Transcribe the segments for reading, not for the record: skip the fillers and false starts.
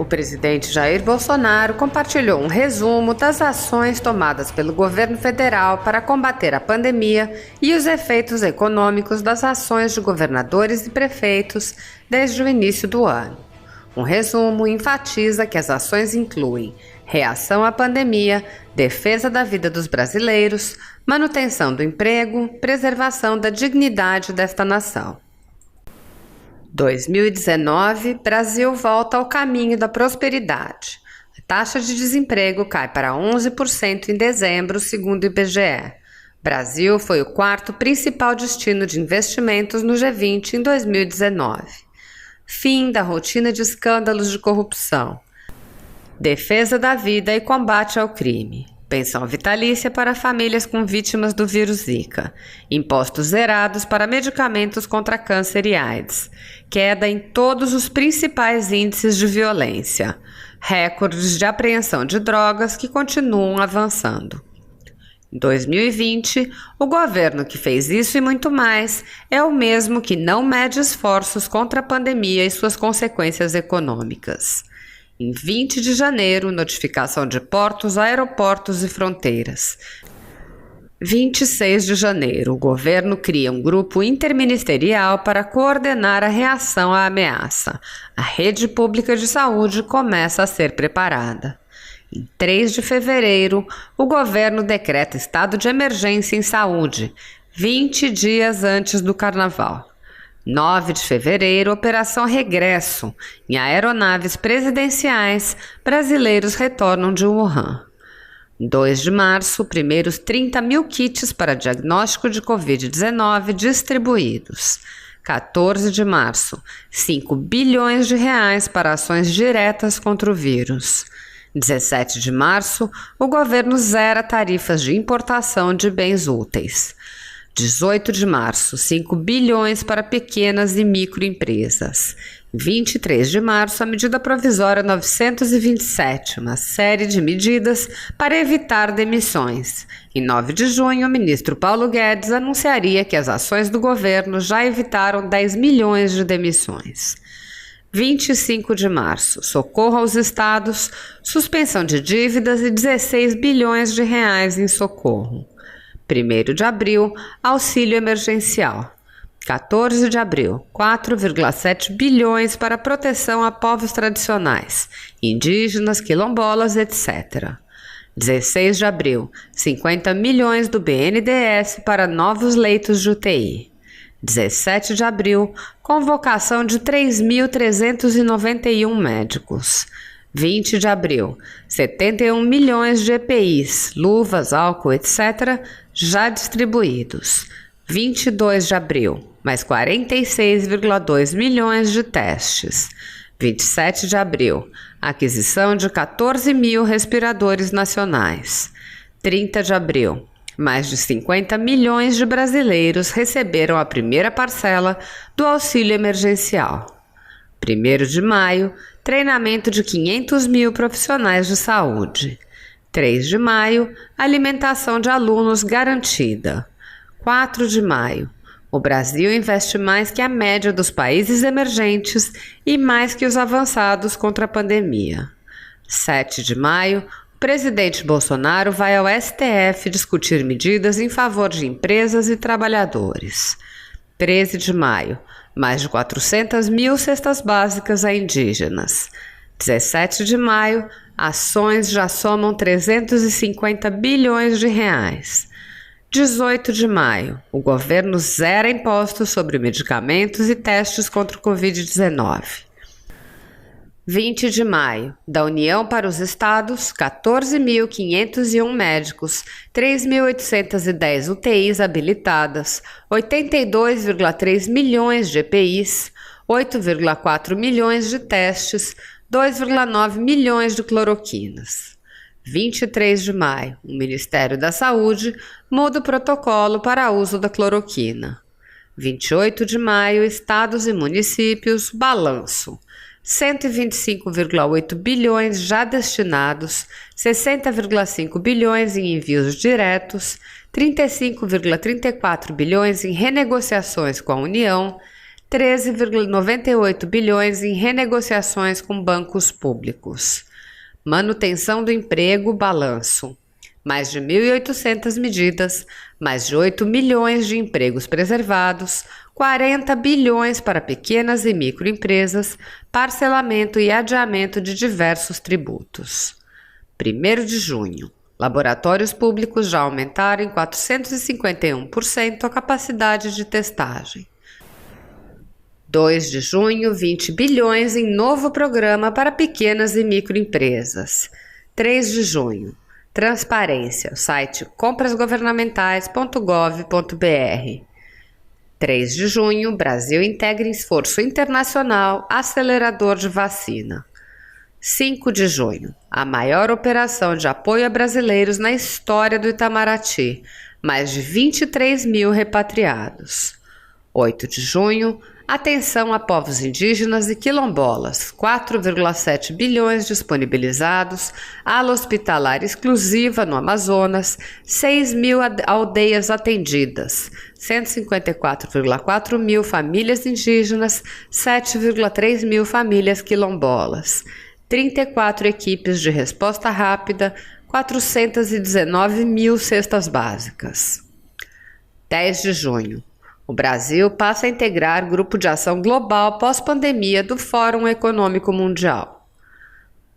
O presidente Jair Bolsonaro compartilhou um resumo das ações tomadas pelo governo federal para combater a pandemia e os efeitos econômicos das ações de governadores e prefeitos desde o início do ano. Um resumo enfatiza que as ações incluem reação à pandemia, defesa da vida dos brasileiros, manutenção do emprego, preservação da dignidade desta nação. 2019, Brasil volta ao caminho da prosperidade. A taxa de desemprego cai para 11% em dezembro, segundo o IBGE. Brasil foi o quarto principal destino de investimentos no G20 em 2019. Fim da rotina de escândalos de corrupção. Defesa da vida e combate ao crime. Pensão vitalícia para famílias com vítimas do vírus Zika. Impostos zerados para medicamentos contra câncer e AIDS. Queda em todos os principais índices de violência. Recordes de apreensão de drogas que continuam avançando. Em 2020, o governo que fez isso e muito mais é o mesmo que não mede esforços contra a pandemia e suas consequências econômicas. Em 20 de janeiro, notificação de portos, aeroportos e fronteiras. 26 de janeiro, o governo cria um grupo interministerial para coordenar a reação à ameaça. A rede pública de saúde começa a ser preparada. Em 3 de fevereiro, o governo decreta estado de emergência em saúde, 20 dias antes do carnaval. 9 de fevereiro, Operação Regresso. Em aeronaves presidenciais, brasileiros retornam de Wuhan. 2 de março, primeiros 30 mil kits para diagnóstico de Covid-19 distribuídos. 14 de março, 5 bilhões de reais para ações diretas contra o vírus. 17 de março, o governo zera tarifas de importação de bens úteis. 18 de março, 5 bilhões para pequenas e microempresas. 23 de março, a medida provisória 927, uma série de medidas para evitar demissões. Em 9 de junho, o ministro Paulo Guedes anunciaria que as ações do governo já evitaram 10 milhões de demissões. 25 de março, socorro aos estados, suspensão de dívidas e 16 bilhões de reais em socorro. 1º de abril, auxílio emergencial. 14 de abril, 4,7 bilhões para proteção a povos tradicionais, indígenas, quilombolas, etc. 16 de abril, 50 milhões do BNDES para novos leitos de UTI. 17 de abril, convocação de 3.391 médicos. 20 de abril, 71 milhões de EPIs, luvas, álcool, etc., já distribuídos. 22 de abril, mais 46,2 milhões de testes. 27 de abril, aquisição de 14 mil respiradores nacionais. 30 de abril, mais de 50 milhões de brasileiros receberam a primeira parcela do auxílio emergencial. 1º de maio, treinamento de 500 mil profissionais de saúde. 3 de maio, alimentação de alunos garantida. 4 de maio, o Brasil investe mais que a média dos países emergentes e mais que os avançados contra a pandemia. 7 de maio, o presidente Bolsonaro vai ao STF discutir medidas em favor de empresas e trabalhadores. 13 de maio, mais de 400 mil cestas básicas a indígenas. 17 de maio, ações já somam 350 bilhões de reais. 18 de maio, o governo zera impostos sobre medicamentos e testes contra o Covid-19. 20 de maio, da União para os Estados, 14.501 médicos, 3.810 UTIs habilitadas, 82,3 milhões de EPIs, 8,4 milhões de testes, 2,9 milhões de cloroquinas. 23 de maio, o Ministério da Saúde muda o protocolo para uso da cloroquina. 28 de maio, estados e municípios, balanço. 125,8 bilhões já destinados, 60,5 bilhões em envios diretos, 35,34 bilhões em renegociações com a União, 13,98 bilhões em renegociações com bancos públicos. Manutenção do emprego, balanço. Mais de 1.800 medidas, mais de 8 milhões de empregos preservados, 40 bilhões para pequenas e microempresas, parcelamento e adiamento de diversos tributos. 1º de junho. Laboratórios públicos já aumentaram em 451% a capacidade de testagem. 2 de junho, 20 bilhões em novo programa para pequenas e microempresas. 3 de junho, transparência, o site comprasgovernamentais.gov.br. 3 de junho, Brasil integra esforço internacional acelerador de vacina. 5 de junho, a maior operação de apoio a brasileiros na história do Itamaraty, mais de 23 mil repatriados. 8 de junho, atenção a povos indígenas e quilombolas, 4,7 bilhões disponibilizados, ala hospitalar exclusiva no Amazonas, 6 mil aldeias atendidas, 154,4 mil famílias indígenas, 7,3 mil famílias quilombolas, 34 equipes de resposta rápida, 419 mil cestas básicas. 10 de junho. O Brasil passa a integrar Grupo de Ação Global pós-pandemia do Fórum Econômico Mundial.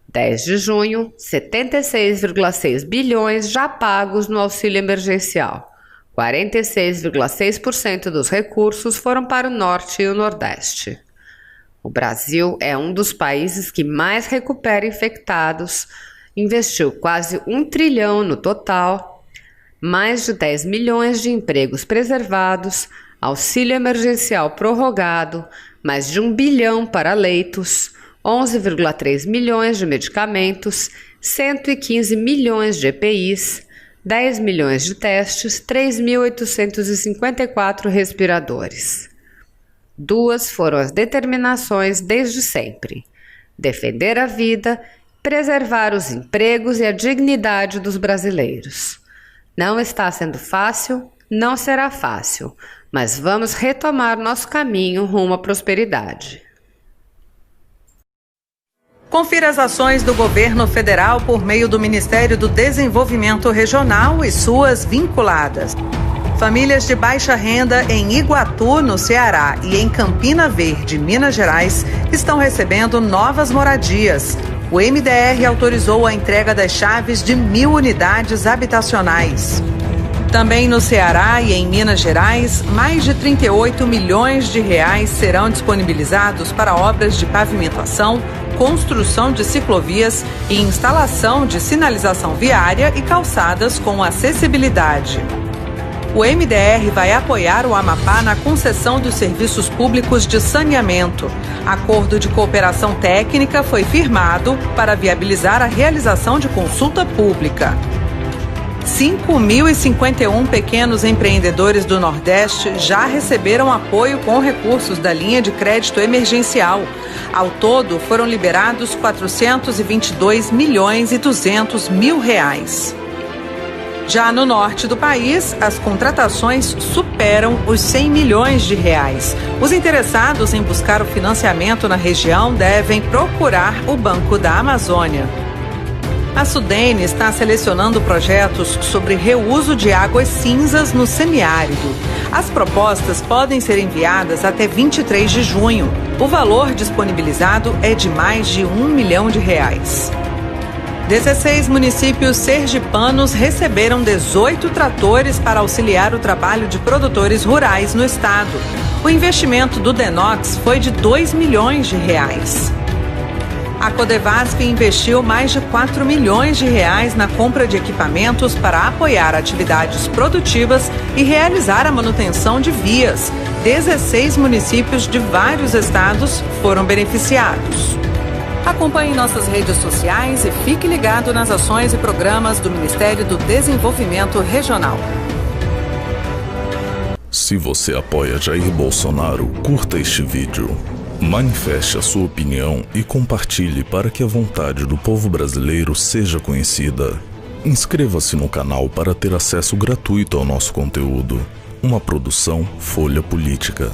10 de junho, 76,6 bilhões já pagos no auxílio emergencial. 46,6% dos recursos foram para o Norte e o Nordeste. O Brasil é um dos países que mais recupera infectados, investiu quase 1 trilhão no total, mais de 10 milhões de empregos preservados, auxílio emergencial prorrogado, mais de 1 bilhão para leitos, 11,3 milhões de medicamentos, 115 milhões de EPIs, 10 milhões de testes, 3.854 respiradores. 2 foram as determinações desde sempre: defender a vida, preservar os empregos e a dignidade dos brasileiros. Não está sendo fácil, não será fácil, mas vamos retomar nosso caminho rumo à prosperidade. Confira as ações do governo federal por meio do Ministério do Desenvolvimento Regional e suas vinculadas. Famílias de baixa renda em Iguatu, no Ceará, e em Campina Verde, Minas Gerais, estão recebendo novas moradias. O MDR autorizou a entrega das chaves de 1.000 unidades habitacionais. Também no Ceará e em Minas Gerais, mais de 38 milhões de reais serão disponibilizados para obras de pavimentação, construção de ciclovias e instalação de sinalização viária e calçadas com acessibilidade. O MDR vai apoiar o Amapá na concessão dos serviços públicos de saneamento. Acordo de cooperação técnica foi firmado para viabilizar a realização de consulta pública. 5.051 pequenos empreendedores do Nordeste já receberam apoio com recursos da linha de crédito emergencial. Ao todo, foram liberados 422 milhões e 200 mil reais. Já no norte do país, as contratações superam os 100 milhões de reais. Os interessados em buscar o financiamento na região devem procurar o Banco da Amazônia. A Sudene está selecionando projetos sobre reuso de águas cinzas no semiárido. As propostas podem ser enviadas até 23 de junho. O valor disponibilizado é de mais de R$ 1 milhão. 16 municípios sergipanos receberam 18 tratores para auxiliar o trabalho de produtores rurais no estado. O investimento do Denox foi de R$ 2 milhões. A Codevasf investiu mais de R$ 4 milhões na compra de equipamentos para apoiar atividades produtivas e realizar a manutenção de vias. 16 municípios de vários estados foram beneficiados. Acompanhe nossas redes sociais e fique ligado nas ações e programas do Ministério do Desenvolvimento Regional. Se você apoia Jair Bolsonaro, curta este vídeo. Manifeste a sua opinião e compartilhe para que a vontade do povo brasileiro seja conhecida. Inscreva-se no canal para ter acesso gratuito ao nosso conteúdo. Uma produção Folha Política.